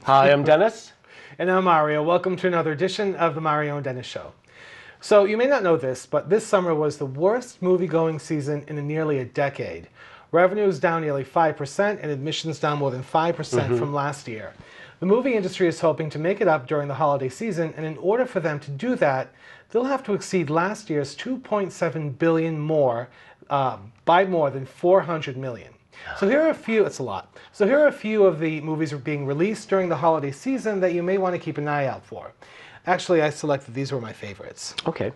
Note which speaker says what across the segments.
Speaker 1: Hi, I'm Dennis.
Speaker 2: And I'm Mario. Welcome to another edition of the Mario and Dennis Show. So you may not know this, but this summer was the worst movie-going season in nearly a decade. Revenue is down nearly 5% and admissions down more than 5% from last year. The movie industry is hoping to make it up during the holiday season, and in order for them to do that, they'll have to exceed last year's $2.7 billion more by more than $400 million. So here are a few, it's a lot. So here are a few of the movies being released during the holiday season that you may want to keep an eye out for. Actually, I selected, these were my favorites.
Speaker 1: Okay.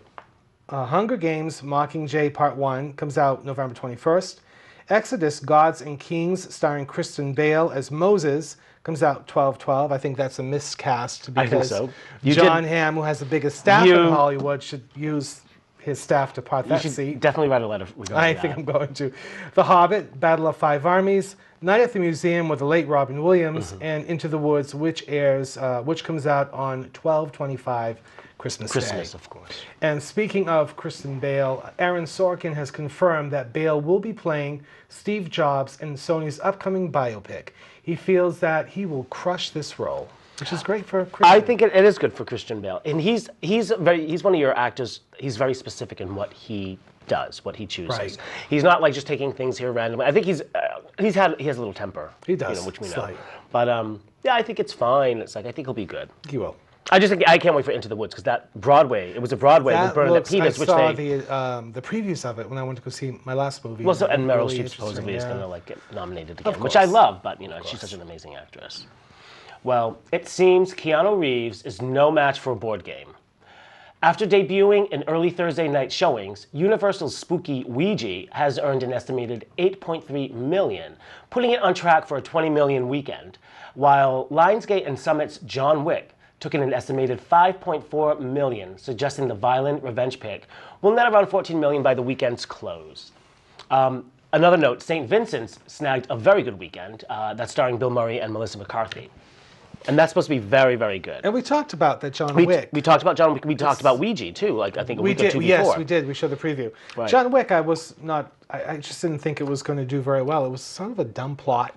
Speaker 2: Hunger Games Mockingjay Part 1 comes out November 21st. Exodus Gods and Kings, starring Christian Bale as Moses, comes out 12/12. I think that's a miscast because John Hamm, who has the biggest staff in Hollywood, should use his staff to part that seat.
Speaker 1: Definitely write a letter.
Speaker 2: I think I'm going to. The Hobbit, Battle of Five Armies, Night at the Museum with the late Robin Williams, and Into the Woods, which comes out on 12/25, Christmas Day.
Speaker 1: Of course.
Speaker 2: And speaking of Kristen Bale, Aaron Sorkin has confirmed that Bale will be playing Steve Jobs in Sony's upcoming biopic. He feels that he will crush this role, which is great for Christian.
Speaker 1: I think it is good for Christian Bale, and he's one of your actors. He's very specific in what he does, what he chooses. Right. He's not like just taking things here randomly. I think he has a little temper.
Speaker 2: He does,
Speaker 1: which we know. But yeah, I think it's fine. It's like I think he'll be good.
Speaker 2: He will.
Speaker 1: I just think I can't wait for Into the Woods because that Broadway. It was a Broadway with Bernadette Peters,
Speaker 2: I saw the previews of it when I went to go see my last movie.
Speaker 1: Well, and Meryl Streep supposedly is going to get nominated again, which I love. But she's such an amazing actress. Well, it seems Keanu Reeves is no match for a board game. After debuting in early Thursday night showings, Universal's spooky Ouija has earned an estimated $8.3 million, putting it on track for a $20 million weekend, while Lionsgate and Summit's John Wick took in an estimated $5.4 million, suggesting the violent revenge pick will net around $14 million by the weekend's close. Another note, St. Vincent's snagged a very good weekend that's starring Bill Murray and Melissa McCarthy. And that's supposed to be very, very good.
Speaker 2: And we talked about that John Wick.
Speaker 1: We talked about John Wick. We talked about Ouija, too, I think a week or two before.
Speaker 2: Yes, we did. We showed the preview. Right. John Wick, I just didn't think it was going to do very well. It was sort of a dumb plot.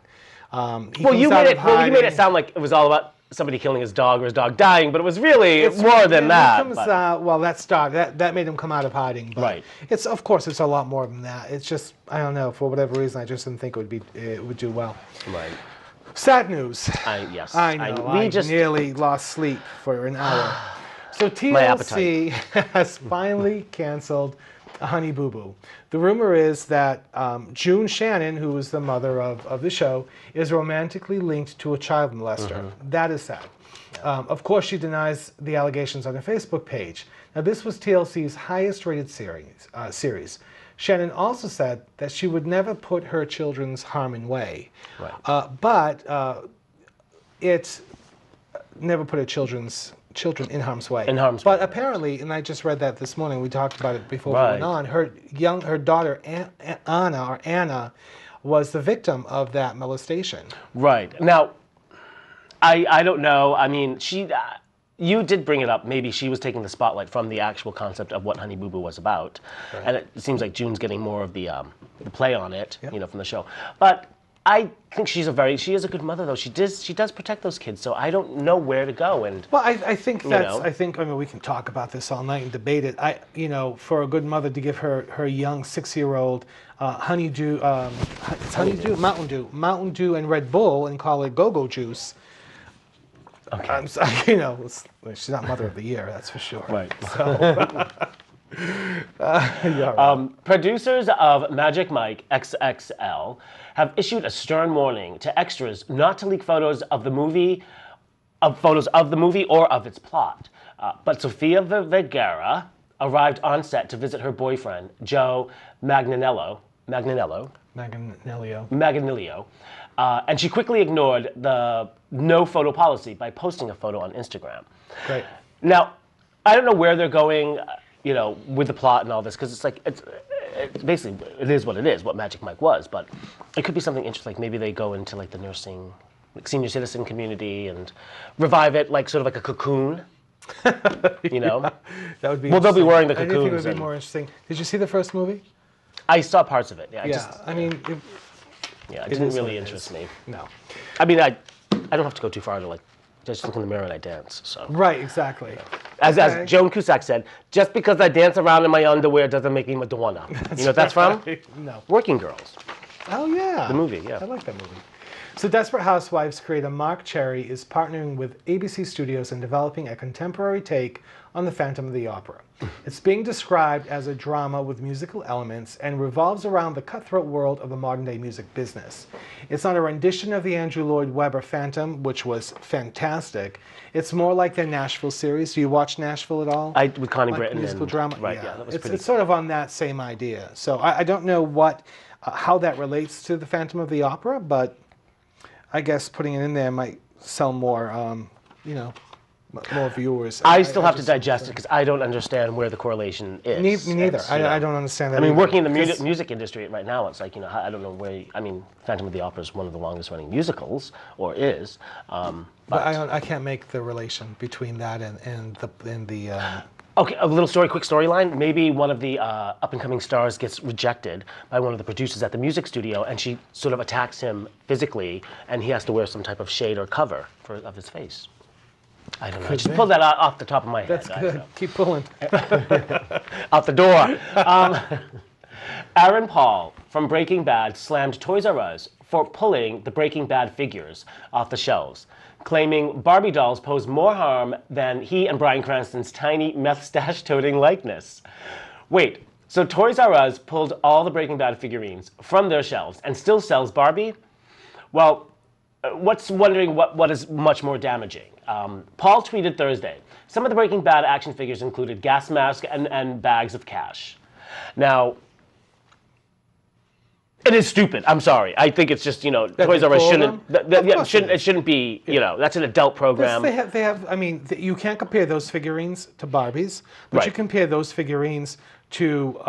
Speaker 1: You made it sound like it was all about somebody killing his dog or his dog dying, but it was really more than that.
Speaker 2: That made him come out of hiding. But
Speaker 1: right.
Speaker 2: Of course, it's a lot more than that. It's just, I don't know, for whatever reason, I just didn't think it would do well.
Speaker 1: Right.
Speaker 2: Sad news.
Speaker 1: Yes.
Speaker 2: I know. I nearly lost sleep for an hour. So TLC has finally canceled Honey Boo Boo. The rumor is that June Shannon, who is the mother of the show, is romantically linked to a child molester. That is sad. Of course, she denies the allegations on her Facebook page. Now, this was TLC's highest-rated series. Shannon also said that she would never put her children's harm in way. Right. But it never put her children in harm's way. But apparently, and I just read that this morning, we talked about it before we went on, her daughter Anna was the victim of that molestation. Right.
Speaker 1: Now, I don't know. I mean, you did bring it up. Maybe she was taking the spotlight from the actual concept of what Honey Boo Boo was about. Right. And it seems like June's getting more of the play on it, from the show. But I think she is a good mother, though. She does protect those kids, so I don't know where to go. And
Speaker 2: well, I think we can talk about this all night and debate it. For a good mother to give her young 6-year-old Mountain Dew and Red Bull and call it Go-Go Juice. Okay. She's not Mother of the Year, that's for sure.
Speaker 1: Right.
Speaker 2: So,
Speaker 1: producers of Magic Mike XXL have issued a stern warning to extras not to leak photos of the movie or of its plot. But Sofia Vergara arrived on set to visit her boyfriend, Joe Manganiello, and she quickly ignored the no photo policy by posting a photo on Instagram.
Speaker 2: Great.
Speaker 1: Now, I don't know where they're going, with the plot and all this, because it's basically, it is what it is, what Magic Mike was, but it could be something interesting, like maybe they go into like the nursing, like senior citizen community and revive it like sort of like a cocoon. That
Speaker 2: would be.
Speaker 1: Well, they'll be wearing the cocoons.
Speaker 2: I think it would be more interesting. Did you see the first movie?
Speaker 1: I saw parts of it. Yeah.
Speaker 2: It
Speaker 1: didn't really interest me.
Speaker 2: No.
Speaker 1: I mean, I don't have to go too far to like Just look in the mirror and I dance. So.
Speaker 2: Right, exactly.
Speaker 1: As Joan Cusack said, just because I dance around in my underwear doesn't make me Madonna. You know what that's from?
Speaker 2: No.
Speaker 1: Working Girls.
Speaker 2: Oh, yeah.
Speaker 1: The movie, yeah.
Speaker 2: I like that movie. So Desperate Housewives creator Mark Cherry is partnering with ABC Studios and developing a contemporary take on the Phantom of the Opera. It's being described as a drama with musical elements and revolves around the cutthroat world of the modern-day music business. It's not a rendition of the Andrew Lloyd Webber Phantom, which was fantastic. It's more like their Nashville series. Do you watch Nashville at all?
Speaker 1: With Connie Britton.
Speaker 2: Musical drama?
Speaker 1: Right,
Speaker 2: yeah.
Speaker 1: that was
Speaker 2: It's sort of on that same idea. So I don't know how that relates to the Phantom of the Opera, but I guess putting it in there might sell more, more viewers.
Speaker 1: I still have to digest it because I don't understand where the correlation is.
Speaker 2: Me neither. I don't understand that.
Speaker 1: I mean,
Speaker 2: either.
Speaker 1: working in the music industry right now, it's like, I don't know where. I mean, Phantom of the Opera is one of the longest-running musicals, or is.
Speaker 2: But I can't make the relation between that and the.
Speaker 1: Okay, quick storyline. Maybe one of the up-and-coming stars gets rejected by one of the producers at the music studio, and she sort of attacks him physically, and he has to wear some type of shade or cover of his face. I don't know. I just pulled that out off the top of my head.
Speaker 2: That's good. Keep pulling.
Speaker 1: Out the door. Aaron Paul from Breaking Bad slammed Toys R Us for pulling the Breaking Bad figures off the shelves, claiming Barbie dolls pose more harm than he and Bryan Cranston's tiny meth stash-toting likeness. Wait, so Toys R Us pulled all the Breaking Bad figurines from their shelves and still sells Barbie? Well, wondering what is much more damaging. Paul tweeted Thursday, some of the Breaking Bad action figures included gas masks and bags of cash. Now, it is stupid. I'm sorry. I think it's just, Toys R Us shouldn't. It shouldn't be. That's an adult program.
Speaker 2: They have. I mean, you can't compare those figurines to Barbies, but you compare those figurines to,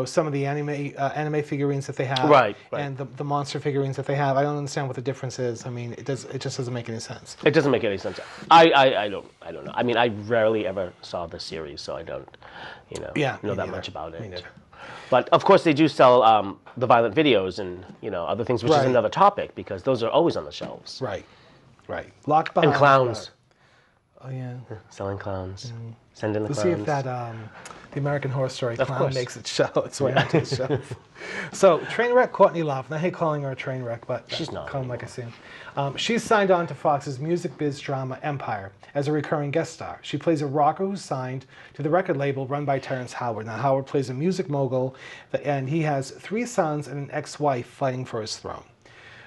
Speaker 2: some of the anime figurines that they have,
Speaker 1: right.
Speaker 2: And the monster figurines that they have. I don't understand what the difference is. I mean, it just doesn't make any sense.
Speaker 1: It doesn't make any sense. I don't know. I mean, I rarely ever saw the series, so I don't, know that much about it.
Speaker 2: Me neither.
Speaker 1: But of course, they do sell the violent videos and other things, which is another topic because those are always on the shelves.
Speaker 2: Right. Locked behind.
Speaker 1: And clowns.
Speaker 2: Oh yeah.
Speaker 1: Selling clowns. Send in the
Speaker 2: Let's
Speaker 1: clowns.
Speaker 2: see if that the American Horror Story
Speaker 1: Of
Speaker 2: clown
Speaker 1: course.
Speaker 2: makes its way onto the shelf. So Trainwreck Courtney Love, and I hate calling her a train wreck, but
Speaker 1: She's not
Speaker 2: call him like I see him. She's signed on to Fox's music biz drama Empire as a recurring guest star. She plays a rocker who's signed to the record label run by Terrence Howard. Now Howard plays a music mogul, and he has 3 sons and an ex-wife fighting for his throne.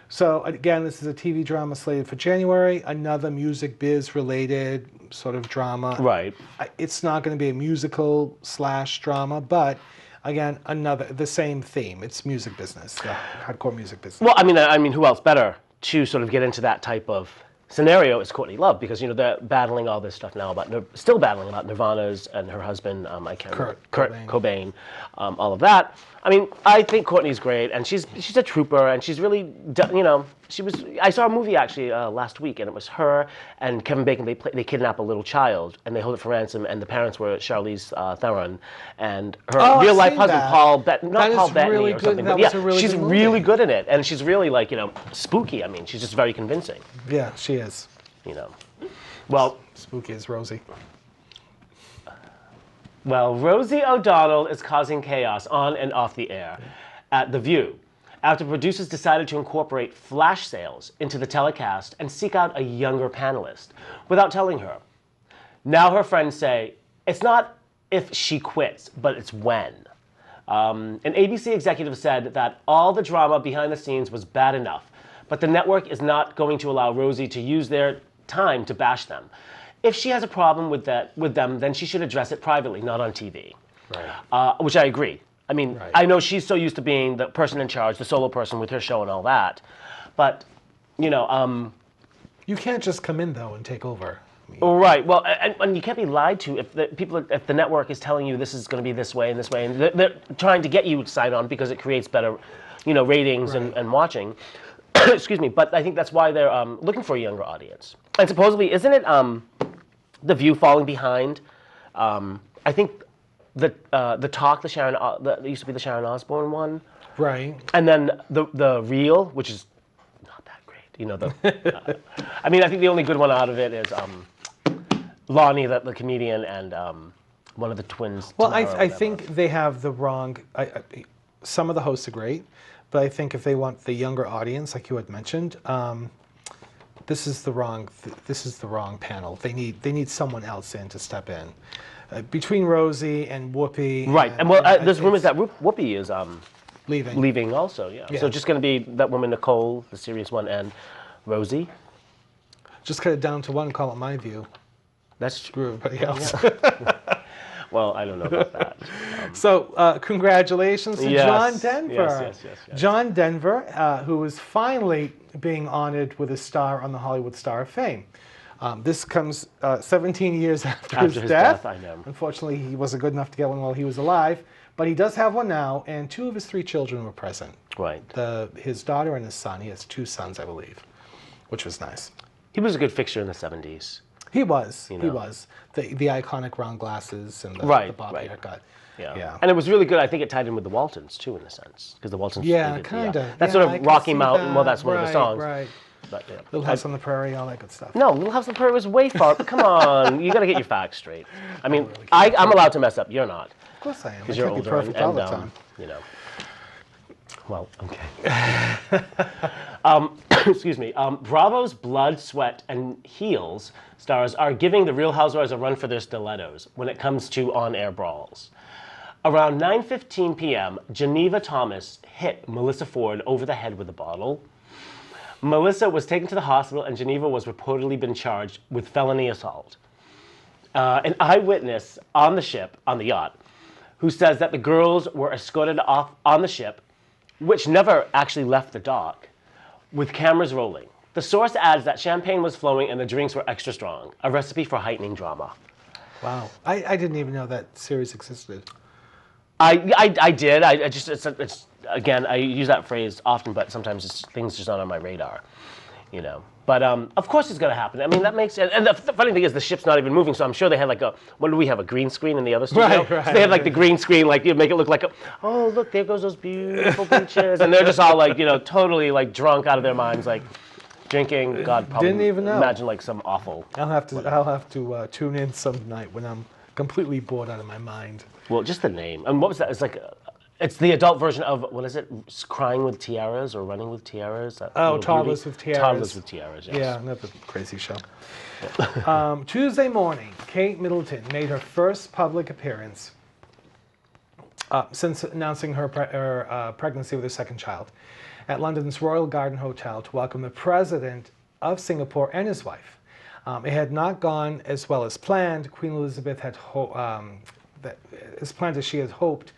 Speaker 2: So again, this is a TV drama slated for January, another music biz related sort of drama.
Speaker 1: Right.
Speaker 2: It's not going to be a musical / drama, but again, the same theme. It's music business, hardcore music business.
Speaker 1: Well, I mean, who else better to sort of get into that type of scenario is Courtney Love, because they're battling all this stuff now still battling about Nirvana's and her husband, I can't remember, Kurt Cobain, all of that. I mean, I think Courtney's great, and she's a trooper, and she's really, I saw a movie actually last week, and it was her and Kevin Bacon. They kidnap a little child, and they hold it for ransom, and the parents were Charlize Theron, and her real life husband, Paul Bettany or something. But yeah, she's really good in it, and she's really spooky. I mean, she's just very convincing.
Speaker 2: Yeah, she is.
Speaker 1: Well,
Speaker 2: spooky as Rosie.
Speaker 1: Well, Rosie O'Donnell is causing chaos on and off the air at The View after producers decided to incorporate flash sales into the telecast and seek out a younger panelist without telling her. Now her friends say it's not if she quits, but it's when. An ABC executive said that all the drama behind the scenes was bad enough, but the network is not going to allow Rosie to use their time to bash them. If she has a problem with them, then she should address it privately, not on TV. Right. Which I agree. I mean, I know she's so used to being the person in charge, the solo person with her show and all that, but you
Speaker 2: you can't just come in though and take over.
Speaker 1: Right. Well, and you can't be lied to if the network is telling you this is going to be this way, and they're trying to get you to sign on because it creates better, ratings and watching. Excuse me. But I think that's why they're looking for a younger audience. And supposedly, isn't it The View falling behind? I think the Talk, that used to be the Sharon Osbourne one.
Speaker 2: Right.
Speaker 1: And then the Real, which is not that great. You know, I mean, I think the only good one out of it is Lonnie, the comedian, and one of the twins.
Speaker 2: Well, I think they have the wrong. Some of the hosts are great, but I think if they want the younger audience, like you had mentioned, this is the wrong panel. They need someone else in to step in. Between Rosie and Whoopi.
Speaker 1: Right, and well, there's rumors that Whoopi is leaving also. Yeah. So just going to be that woman Nicole, the serious one, and Rosie.
Speaker 2: Just cut it down to one. Call it My View.
Speaker 1: That's
Speaker 2: Screw everybody else.
Speaker 1: Yeah. Well, I don't know about that.
Speaker 2: So, congratulations to John Denver.
Speaker 1: Yes.
Speaker 2: John Denver, who is finally being honored with a star on the Hollywood Star of Fame. This comes 17 years after his death.
Speaker 1: I know.
Speaker 2: Unfortunately, he wasn't good enough to get one while he was alive, but he does have one now, and 2 of his 3 children were present.
Speaker 1: Right.
Speaker 2: His daughter and his son. He has 2 sons, I believe, which was nice.
Speaker 1: He was a good fixture in the 70s.
Speaker 2: He was. He was. The iconic round glasses and the bob haircut.
Speaker 1: Yeah. And it was really good. I think it tied in with the Waltons, too, in a sense. Because the Waltons...
Speaker 2: Yeah, kind of.
Speaker 1: That's sort of Rocky Mountain. Well, that's one of the songs.
Speaker 2: Right.
Speaker 1: But,
Speaker 2: Little House on the Prairie, all that good stuff.
Speaker 1: No, Little House on the Prairie was way far. But come on. You got to get your facts straight. I mean, I'm allowed to mess up. You're not.
Speaker 2: Of course I am.
Speaker 1: Because you're older.
Speaker 2: Perfect all the time.
Speaker 1: You know. Well, okay. Excuse me. Bravo's Blood, Sweat, and Heels stars are giving the Real Housewives a run for their stilettos when it comes to on-air brawls. Around 9:15 p.m., Geneva Thomas hit Melissa Ford over the head with a bottle. Melissa was taken to the hospital, and Geneva was reportedly been charged with felony assault. An eyewitness on the yacht, who says that the girls were escorted off on the ship, which never actually left the dock, with cameras rolling. The source adds that champagne was flowing and the drinks were extra strong, a recipe for heightening drama.
Speaker 2: Wow. I didn't even know that series existed.
Speaker 1: I did. It's again, I use that phrase often, but sometimes things just aren't on my radar, you know. But of course it's going to happen. I mean, that makes sense. And the funny thing is the ship's not even moving, so I'm sure they had like what do we have, a green screen in the other studio?
Speaker 2: Right.
Speaker 1: So they had like the green screen, like you make it look like oh, look, there goes those beautiful beaches. And they're just all like, you know, totally like drunk out of their minds, like drinking. God, probably
Speaker 2: didn't even know.
Speaker 1: Imagine like some awful.
Speaker 2: I'll have to tune in some night when I'm completely bored out of my mind.
Speaker 1: Well, just the name. And what was that? It's like, it's the adult version of, what is it? Crying with Tiaras or Running with Tiaras?
Speaker 2: Toddlers with Tiaras.
Speaker 1: Toddlers with Tiaras, yes.
Speaker 2: Yeah, another crazy show. Tuesday morning, Kate Middleton made her first public appearance since announcing her pregnancy with her second child at London's Royal Garden Hotel to welcome the President of Singapore and his wife. It had not gone as well as planned. Queen Elizabeth had as planned as she had hoped,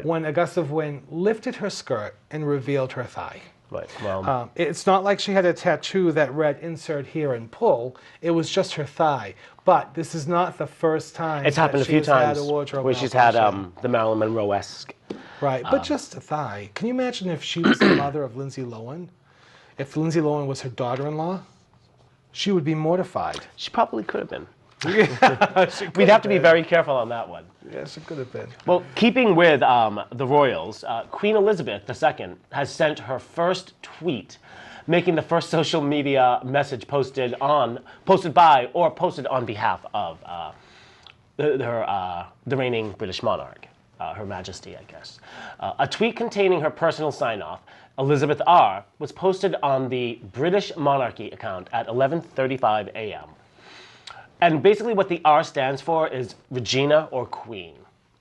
Speaker 2: when a gust of wind lifted her skirt and revealed her thigh.
Speaker 1: Right. Well,
Speaker 2: it's not like she had a tattoo that read "insert here and pull." It was just her thigh. But this is not the first time.
Speaker 1: It's happened a few times where she's had the Marilyn Monroe-esque.
Speaker 2: Right, but just a thigh. Can you imagine if she was the mother of Lindsay Lohan? If Lindsay Lohan was her daughter-in-law, she would be mortified.
Speaker 1: She probably could have been.
Speaker 2: Yeah,
Speaker 1: we'd have to be very careful on that one.
Speaker 2: Yeah, she could have been.
Speaker 1: Well, keeping with the royals, Queen Elizabeth II has sent her first tweet, making the first social media message posted by or posted on behalf of the reigning British monarch, Her Majesty, I guess. A tweet containing her personal sign-off, Elizabeth R., was posted on the British Monarchy account at 11:35 a.m. And basically what the R stands for is Regina or Queen.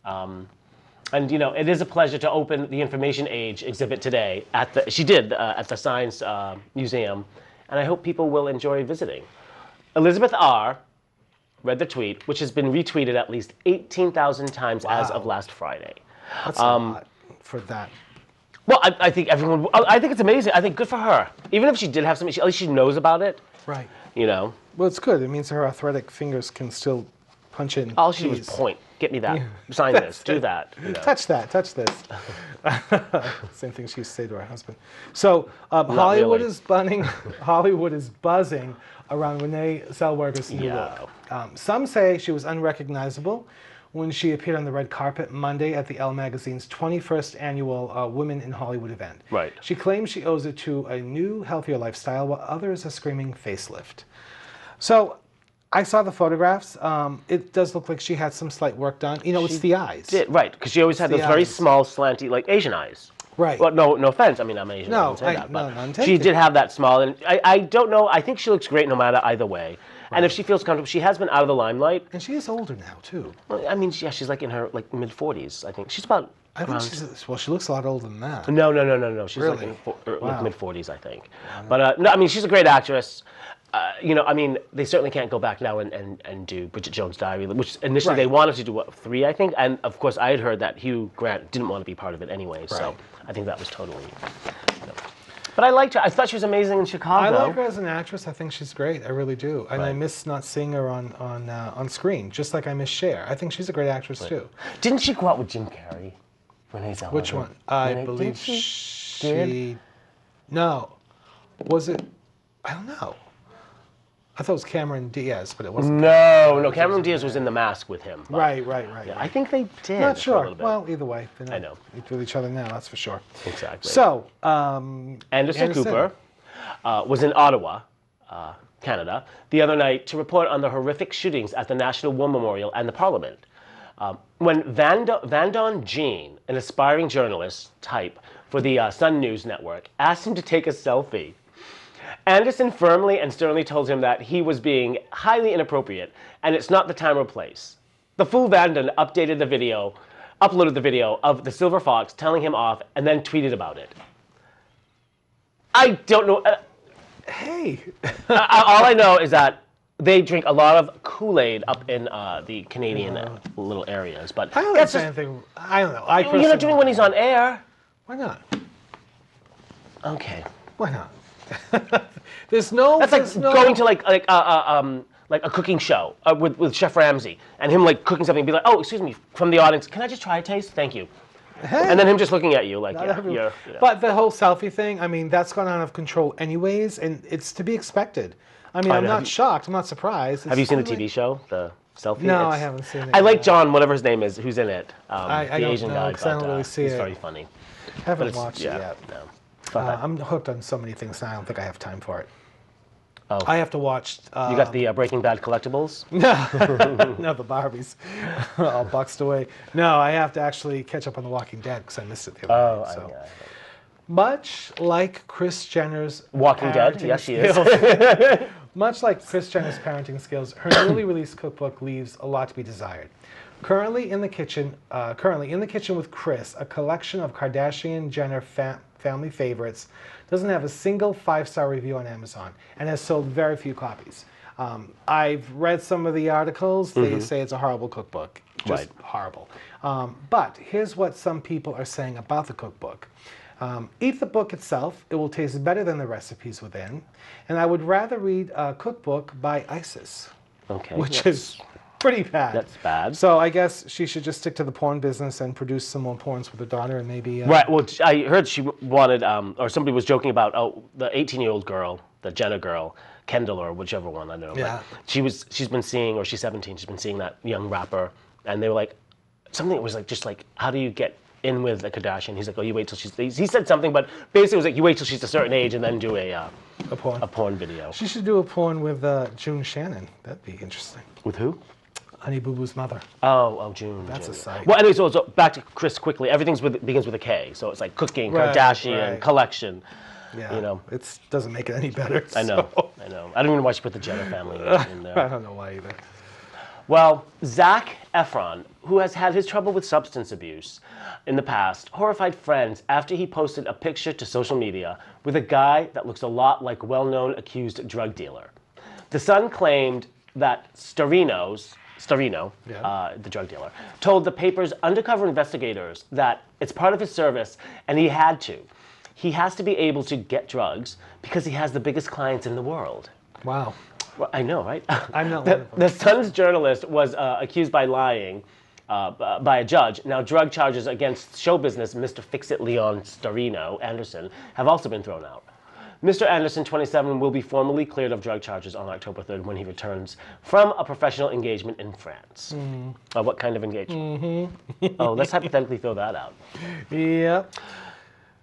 Speaker 1: And, you know, it is a pleasure to open the Information Age exhibit today at the Science Museum, and I hope people will enjoy visiting. Elizabeth R. read the tweet, which has been retweeted at least 18,000 times as of last Friday.
Speaker 2: That's a lot for that.
Speaker 1: Well, I think I think it's amazing. I think good for her. Even if she did have something, at least she knows about it.
Speaker 2: Right.
Speaker 1: You know.
Speaker 2: Well, it's good. It means her arthritic fingers can still punch in.
Speaker 1: All she did was point. Get me that. Sign this. Do that. You know.
Speaker 2: Touch that. Touch this. Same thing she used to say to her husband. So Hollywood is buzzing around Renee Zellweger's new look. Some say she was unrecognizable when she appeared on the red carpet Monday at the Elle magazine's 21st annual Women in Hollywood event.
Speaker 1: Right.
Speaker 2: She claims she owes it to a new, healthier lifestyle, while others are screaming facelift. So I saw the photographs. It does look like she had some slight work done. You know, it's the eyes.
Speaker 1: Right, because she always had those very small, slanty, like Asian eyes.
Speaker 2: Right.
Speaker 1: Well, no offense. I mean, I'm Asian.
Speaker 2: No,
Speaker 1: I say that, but
Speaker 2: none
Speaker 1: she
Speaker 2: taken.
Speaker 1: did have that small, and I don't know. I think she looks great no matter either way. And if she feels comfortable, she has been out of the limelight.
Speaker 2: And she is older now, too.
Speaker 1: Well, I mean, yeah, she's like in her mid-40s. I think she's about.
Speaker 2: I think she's, well, she looks a lot older than that.
Speaker 1: No. She's
Speaker 2: Really?
Speaker 1: like mid-40s, I think. But no, I mean, she's a great actress. You know, I mean, they certainly can't go back now and do Bridget Jones' Diary, which initially they wanted to do, what, 3, I think? And, of course, I had heard that Hugh Grant didn't want to be part of it anyway, so I think that was totally... You know. But I liked her. I thought she was amazing in Chicago.
Speaker 2: I like her as an actress. I think she's great. I really do. And I miss not seeing her on screen, just like I miss Cher. I think she's a great actress, too.
Speaker 1: Didn't she go out with Jim Carrey? Renee Zellweger?
Speaker 2: Which one? I believe she... No. Was it... I don't know. I thought it was Cameron Diaz, but it wasn't.
Speaker 1: No, Cameron Diaz was in The Mask with him.
Speaker 2: Right.
Speaker 1: Yeah, I think they did.
Speaker 2: Not sure. Well, either way.
Speaker 1: I know.
Speaker 2: With each other now, that's for sure.
Speaker 1: Exactly.
Speaker 2: So,
Speaker 1: Anderson Cooper was in Ottawa, Canada, the other night to report on the horrific shootings at the National War Memorial and the Parliament. When Vandon Jean, an aspiring journalist type for the Sun News Network, asked him to take a selfie, Anderson firmly and sternly told him that he was being highly inappropriate and it's not the time or place. The fool Vandon uploaded the video of the Silver Fox telling him off and then tweeted about it. I don't know.
Speaker 2: Hey.
Speaker 1: All I know is that they drink a lot of Kool-Aid up in the Canadian little areas. But
Speaker 2: I don't think anything. I don't know.
Speaker 1: You're not doing when he's on air.
Speaker 2: Why not?
Speaker 1: Okay.
Speaker 2: Why not? That's
Speaker 1: going to like a cooking show with Chef Ramsay and him like cooking something and be like, oh, excuse me, from the audience, can I just try a taste? Thank you. Hey. And then him just looking at you like, you know.
Speaker 2: But the whole selfie thing, I mean, that's gone out of control anyways, and it's to be expected. I mean, I'm not shocked. I'm not surprised.
Speaker 1: Have you seen the TV show, The Selfie?
Speaker 2: No, I haven't seen it.
Speaker 1: I like John, whatever his name is, who's in it.
Speaker 2: I
Speaker 1: the
Speaker 2: don't
Speaker 1: Asian
Speaker 2: know,
Speaker 1: guy.
Speaker 2: because I don't really see
Speaker 1: he's
Speaker 2: it.
Speaker 1: very funny.
Speaker 2: Haven't watched it yet.
Speaker 1: No.
Speaker 2: I'm hooked on so many things now. I don't think I have time for it.
Speaker 1: Oh.
Speaker 2: I have to watch.
Speaker 1: You got the Breaking Bad collectibles?
Speaker 2: No, the Barbies, all boxed away. No, I have to actually catch up on The Walking Dead because I missed it the other night. So. Much like Kris Jenner's
Speaker 1: Walking Dead, yes, she is.
Speaker 2: Much like Kris Jenner's parenting skills, her newly released cookbook leaves a lot to be desired. Currently in the kitchen with Kris, a collection of Kardashian-Jenner family favorites, doesn't have a single 5-star review on Amazon and has sold very few copies. I've read some of the articles. They say it's a horrible cookbook. Just horrible. But here's what some people are saying about the cookbook. Eat the book itself. It will taste better than the recipes within. And I would rather read a cookbook by ISIS.
Speaker 1: Okay.
Speaker 2: Which is pretty bad.
Speaker 1: That's bad.
Speaker 2: So I guess she should just stick to the porn business and produce some more porns with her daughter and maybe...
Speaker 1: Right. Well, I heard she wanted, or somebody was joking about, the 18-year-old girl, the Jenner girl, Kendall or whichever one, I don't know.
Speaker 2: Yeah.
Speaker 1: But she's been seeing, or she's 17, she's been seeing that young rapper, and they were like, something that was like, just like, how do you get in with a Kardashian? He's like, oh, you wait till she's... He said something, but basically it was like, you wait till she's a certain age and then do a porn video.
Speaker 2: She should do a porn with June Shannon. That'd be interesting.
Speaker 1: With who?
Speaker 2: Honey Boo Boo's mother.
Speaker 1: Oh, June.
Speaker 2: That's a sight.
Speaker 1: Well, anyway, so back to Kris quickly. Everything begins with a K. So it's like cooking, Kardashian, collection.
Speaker 2: Yeah.
Speaker 1: You know.
Speaker 2: It doesn't make it any better.
Speaker 1: I know. I don't even know why she put the Jenner family in there.
Speaker 2: I don't know why either.
Speaker 1: Well, Zac Efron, who has had his trouble with substance abuse in the past, horrified friends after he posted a picture to social media with a guy that looks a lot like well-known accused drug dealer. The Sun claimed that Starino, the drug dealer, told the paper's undercover investigators that it's part of his service and he had to. He has to be able to get drugs because he has the biggest clients in the world.
Speaker 2: Wow.
Speaker 1: Well, I know, right?
Speaker 2: I'm not one of them.
Speaker 1: The Sun's journalist was accused by lying by a judge. Now, drug charges against show business Mr. Fix-It Leon Starino Anderson have also been thrown out. Mr. Anderson, 27, will be formally cleared of drug charges on October 3rd when he returns from a professional engagement in France. What kind of engagement? Oh, let's hypothetically throw that out.
Speaker 2: Yep.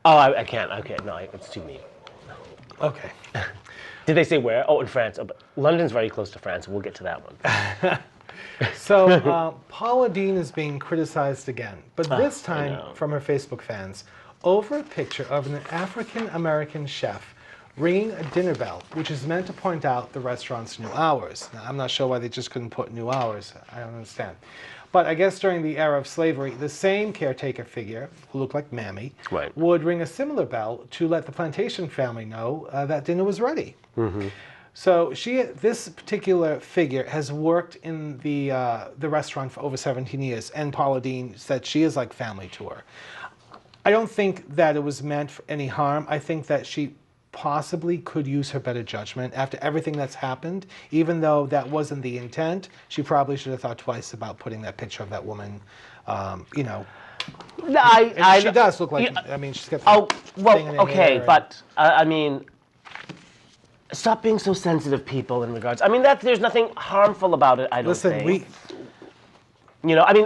Speaker 1: Oh, I can't. Okay, no, it's too mean.
Speaker 2: Okay.
Speaker 1: Did they say where? Oh, in France. Oh, but London's very close to France. We'll get to that one.
Speaker 2: So Paula Deen is being criticized again, but this time from her Facebook fans over a picture of an African-American chef ringing a dinner bell, which is meant to point out the restaurant's new hours. Now, I'm not sure why they just couldn't put new hours. I don't understand. But I guess during the era of slavery, the same caretaker figure, who looked like Mammy, would ring a similar bell to let the plantation family know that dinner was ready. So this particular figure has worked in the restaurant for over 17 years, and Paula Deen said she is like family to her. I don't think that it was meant for any harm. I think that she possibly could use her better judgment after everything that's happened. Even though that wasn't the intent, she probably should have thought twice about putting that picture of that woman, you know. She does look like, I mean, she's got thing in her hair
Speaker 1: but I mean, stop being so sensitive, people, in regards. I mean, there's nothing harmful about it, I don't think. You know, I mean,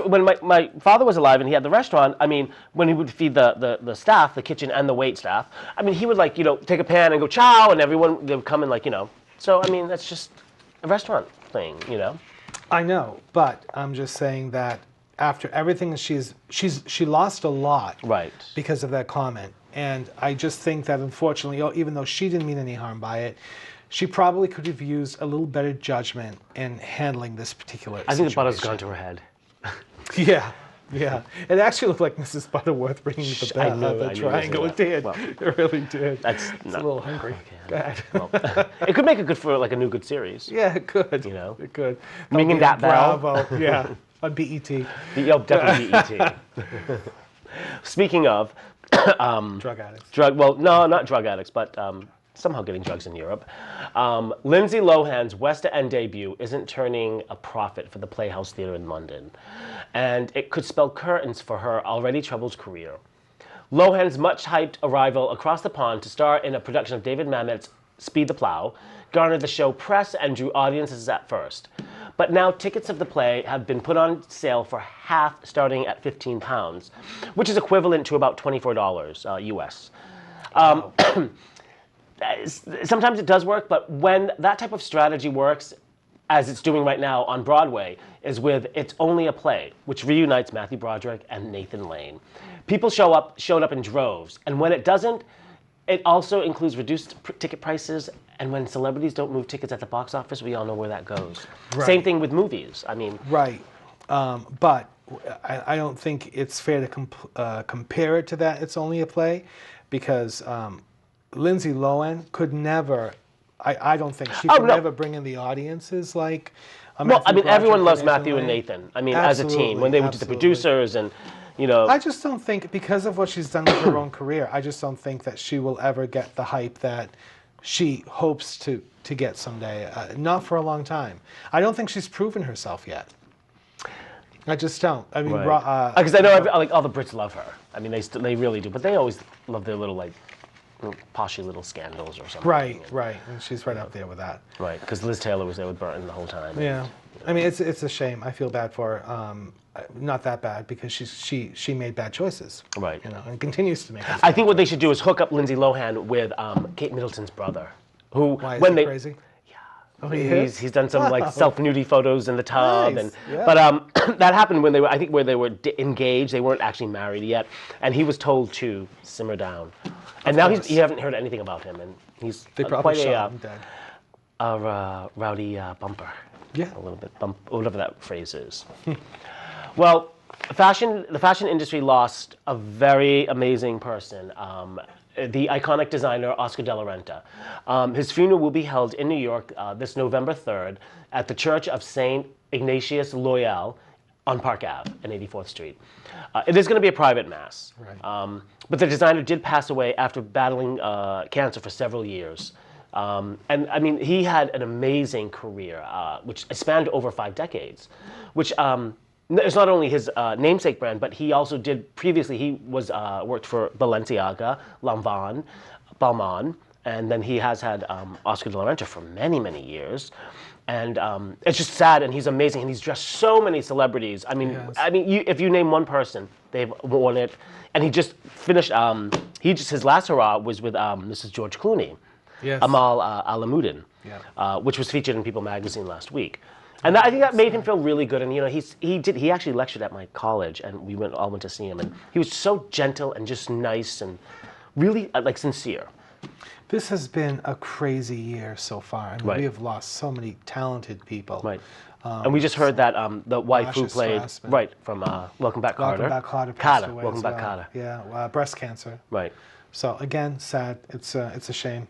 Speaker 1: when my father was alive and he had the restaurant, I mean, when he would feed the staff, the kitchen and the wait staff, I mean, he would, like, you know, take a pan and go chow, and everyone would come in, like, you know. So, I mean, that's just a restaurant thing, you know.
Speaker 2: I know, but I'm just saying that after everything she lost a lot because of that comment. And I just think that, unfortunately, even though she didn't mean any harm by it, she probably could have used a little better judgment in handling this particular situation.
Speaker 1: I think the butter's gone to her head.
Speaker 2: Yeah. It actually looked like Mrs. Butterworth ringing the bell, the triangle. It did. Well, it really did. It's a little hungry.
Speaker 1: Okay. Well, it could make it good for, like, a new good series.
Speaker 2: Yeah, it could.
Speaker 1: You know?
Speaker 2: It could.
Speaker 1: Ringing that bell.
Speaker 2: Bravo. Yeah. On BET.
Speaker 1: Definitely BET. Speaking of...
Speaker 2: drug addicts.
Speaker 1: Well, no, not drug addicts, but somehow getting drugs in Europe. Lindsay Lohan's West End debut isn't turning a profit for the Playhouse Theatre in London, and it could spell curtains for her already troubled career. Lohan's much-hyped arrival across the pond to star in a production of David Mamet's Speed the Plow garnered the show press and drew audiences at first. But now tickets of the play have been put on sale for half, starting at £15, which is equivalent to about $24 US. Sometimes it does work, but when that type of strategy works, as it's doing right now on Broadway, is with It's Only a Play, which reunites Matthew Broderick and Nathan Lane. People showed up in droves, and when it doesn't, it also includes reduced ticket prices, and when celebrities don't move tickets at the box office, we all know where that goes. Right. Same thing with movies. I mean...
Speaker 2: Right. But I don't think it's fair to compare it to that It's Only a Play, because Lindsay Lohan could never... I don't think she could never bring in the audiences like...
Speaker 1: Well, I mean, everyone loves Matthew and Nathan. I mean, as a team, when they were the producers and... You know,
Speaker 2: I just don't think, because of what she's done with her own career, I just don't think that she will ever get the hype that she hopes to get someday. Not for a long time. I don't think she's proven herself yet. I just don't. I mean,
Speaker 1: because I know like all the Brits love her. I mean, they really do. But they always love their little poshy little scandals or something.
Speaker 2: Right. And she's right up there with that.
Speaker 1: Right, because Liz Taylor was there with Burton the whole time.
Speaker 2: Yeah. I mean, it's a shame. I feel bad for her. Not that bad, because she made bad choices.
Speaker 1: Right.
Speaker 2: You know, and continues to make.
Speaker 1: I think what they should do is hook up Lindsay Lohan with Kate Middleton's brother, who
Speaker 2: Why, is he crazy?
Speaker 1: Yeah.
Speaker 2: Oh,
Speaker 1: he's done some like self-nudity photos in the tub,
Speaker 2: nice.
Speaker 1: But that happened when they were engaged. They weren't actually married yet, and he was told to simmer down. And now you haven't heard anything about him, and he's quite a rowdy bumper.
Speaker 2: Yeah.
Speaker 1: A little bit whatever that phrase is. Well, the fashion industry lost a very amazing person, the iconic designer Oscar de la Renta. His funeral will be held in New York this November 3rd at the Church of St. Ignatius Loyal on Park Ave and 84th Street. It is going to be a private mass, right. But the designer did pass away after battling cancer for several years. And I mean, he had an amazing career, which spanned over 5 decades, which it's not only his namesake brand, but he also did previously. He was worked for Balenciaga, Lanvin, Balmain, And then he has had Oscar de la Renta for many, many years. And it's just sad, and he's amazing, and he's dressed so many celebrities. I mean, if you name one person, they've won it. And he just finished. His last hurrah was with Mrs. George Clooney, Amal Alamuddin, which was featured in People magazine last week. And I think that made him feel really good. And he actually lectured at my college, and we all went to see him, and he was so gentle and just nice and really like sincere.
Speaker 2: This has been a crazy year so far. I mean, we have lost so many talented people.
Speaker 1: Right. And we just heard that the wife who played from Welcome Back, Kotter.
Speaker 2: Welcome Back, Kotter passed away
Speaker 1: Welcome
Speaker 2: as
Speaker 1: Back,
Speaker 2: well.
Speaker 1: Kotter.
Speaker 2: Yeah, breast cancer.
Speaker 1: Right.
Speaker 2: So again, sad. It's a shame.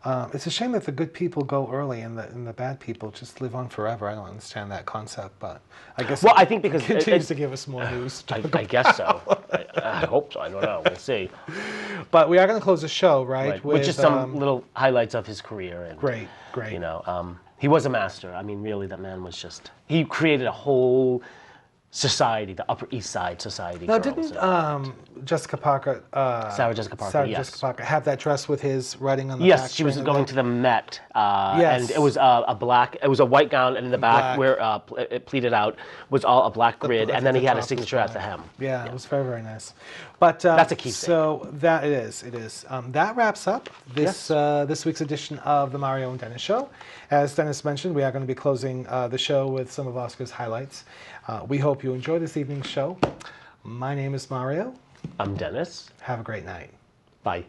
Speaker 2: It's a shame that the good people go early and the bad people just live on forever. I don't understand that concept, but I guess.
Speaker 1: Well, I think because
Speaker 2: it continues to give us more news.
Speaker 1: I guess so. I hope so. I don't know. We'll see.
Speaker 2: But we are going to close the show, right?
Speaker 1: With just some little highlights of his career. And,
Speaker 2: great.
Speaker 1: He was a master. I mean, really, that man was just. He created a whole society, the Upper East Side society.
Speaker 2: Now, didn't Jessica Parker,
Speaker 1: Sarah Jessica Parker,
Speaker 2: Jessica Parker, have that dress with his writing on the back?
Speaker 1: Yes, she was going to the Met, and it was it was a white gown, and in the back where it pleated out was all a black grid, and then he had a signature at the hem.
Speaker 2: Yeah, it was very, very nice. But
Speaker 1: that's a keepsake.
Speaker 2: So that it is. That wraps up this week's edition of the Mario and Dennis Show. As Dennis mentioned, we are going to be closing the show with some of Oscar's highlights. We hope you enjoy this evening's show. My name is Mario.
Speaker 1: I'm Dennis.
Speaker 2: Have a great night.
Speaker 1: Bye.